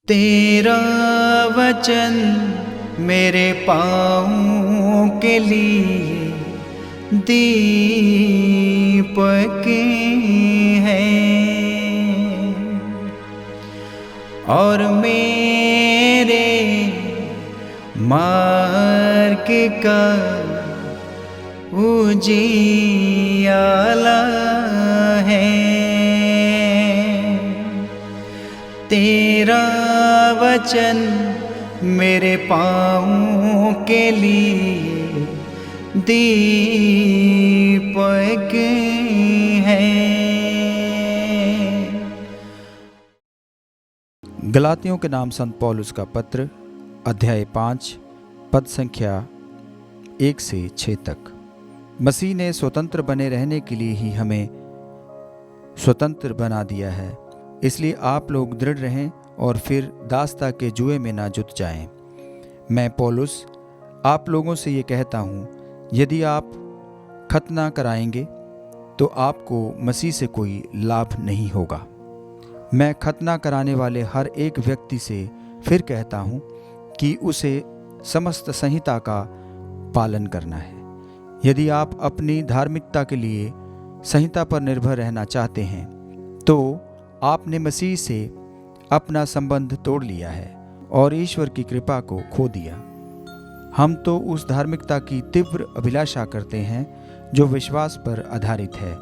तेरा वचन मेरे पाँव के लिए दीपक है और मेरे मार्ग का उजियाला है। तेरा वचन मेरे पाँव के लिए दीपक है। गलातियों के नाम संत पौलुस का पत्र अध्याय 5 पद संख्या 1 से 6 तक। मसीह ने स्वतंत्र बने रहने के लिए ही हमें स्वतंत्र बना दिया है, इसलिए आप लोग दृढ़ रहें और फिर दासता के जुए में ना जुट जाएं। मैं पौलुस आप लोगों से ये कहता हूँ, यदि आप खतना कराएंगे तो आपको मसीह से कोई लाभ नहीं होगा। मैं खतना कराने वाले हर एक व्यक्ति से फिर कहता हूँ कि उसे समस्त संहिता का पालन करना है। यदि आप अपनी धार्मिकता के लिए संहिता पर निर्भर रहना चाहते हैं तो आपने मसीह से अपना संबंध तोड़ लिया है और ईश्वर की कृपा को खो दिया। हम तो उस धार्मिकता की तीव्र अभिलाषा करते हैं जो विश्वास पर आधारित है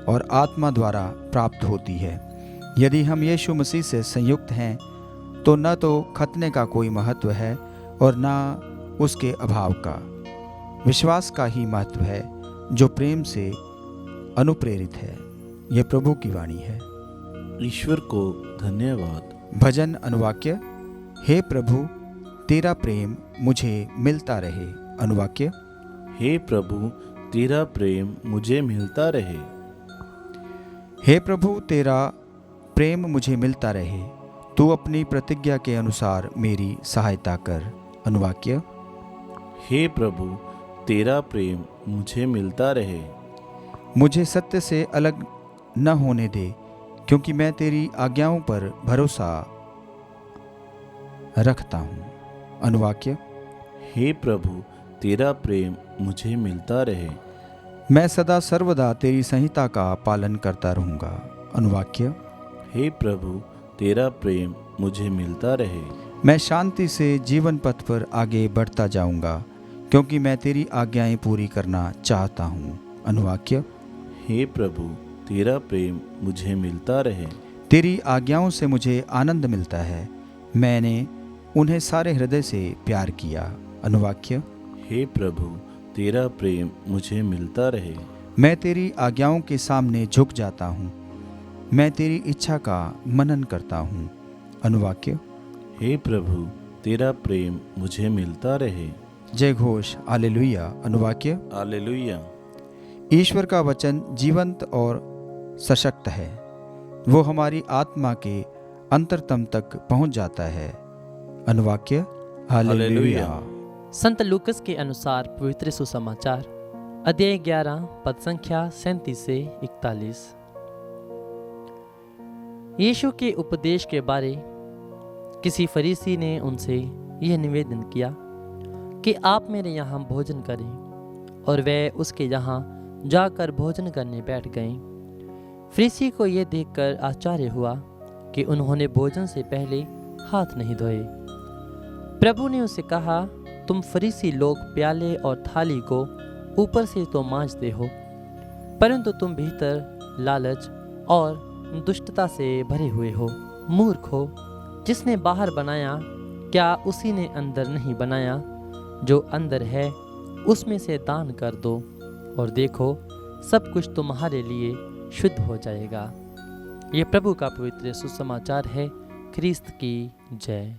और आत्मा द्वारा प्राप्त होती है। यदि हम यीशु मसीह से संयुक्त हैं तो न तो खतने का कोई महत्व है और न उसके अभाव का। विश्वास का ही महत्व है जो प्रेम से अनुप्रेरित है। यह प्रभु की वाणी है। ईश्वर को धन्यवाद। भजन अनुवाक्य। हे प्रभु तेरा प्रेम मुझे मिलता रहे। अनुवाक्य। हे प्रभु तेरा प्रेम मुझे मिलता रहे। हे प्रभु तेरा प्रेम मुझे मिलता रहे, तू अपनी प्रतिज्ञा के अनुसार मेरी सहायता कर। अनुवाक्य। हे प्रभु तेरा प्रेम मुझे मिलता रहे। मुझे सत्य से अलग न होने दे, क्योंकि मैं तेरी आज्ञाओं पर भरोसा रखता हूँ। अनुवाक्य। हे प्रभु तेरा प्रेम मुझे मिलता रहे। मैं सदा सर्वदा तेरी संहिता का पालन करता रहूँगा। अनुवाक्य। हे प्रभु तेरा प्रेम मुझे मिलता रहे। मैं शांति से जीवन पथ पर आगे बढ़ता जाऊँगा, क्योंकि मैं तेरी आज्ञाएं पूरी करना चाहता हूँ। अनुवाक्य। हे प्रभु तेरा प्रेम मुझे मिलता रहे। तेरी आज्ञाओं से मुझे आनंद मिलता है, मैंने उन्हें सारे हृदय से प्यार किया। अनुवाक्य। हे प्रभु तेरा प्रेम मुझे मिलता रहे। मैं तेरी आज्ञाओं के सामने झुक जाता हूँ, मैं तेरी इच्छा का मनन करता हूँ। अनुवाक्य। हे प्रभु तेरा प्रेम मुझे मिलता रहे। जय घोष हालेलुया। अनुवाक्य। हालेलुया। ईश्वर का वचन जीवंत और सशक्त है, वो हमारी आत्मा के अंतरतम तक पहुंच जाता है। अनुवाक्य। हालेलुया। संत लूकस के अनुसार पवित्र सुसमाचार अध्याय 11 पद संख्या 37 से 41। यीशु के उपदेश के बारे किसी फरीसी ने उनसे यह निवेदन किया कि आप मेरे यहाँ भोजन करें, और वे उसके यहाँ जाकर भोजन करने बैठ गए। फरीसी को यह देखकर आश्चर्य हुआ कि उन्होंने भोजन से पहले हाथ नहीं धोए। प्रभु ने उससे कहा, तुम फरीसी लोग प्याले और थाली को ऊपर से तो मांजते हो, परंतु तुम भीतर लालच और दुष्टता से भरे हुए हो। मूर्ख हो, जिसने बाहर बनाया क्या उसी ने अंदर नहीं बनाया? जो अंदर है उसमें से दान कर दो, और देखो सब कुछ तुम्हारे लिए शुद्ध हो जाएगा। ये प्रभु का पवित्र सुसमाचार है। ख्रीस्त की जय।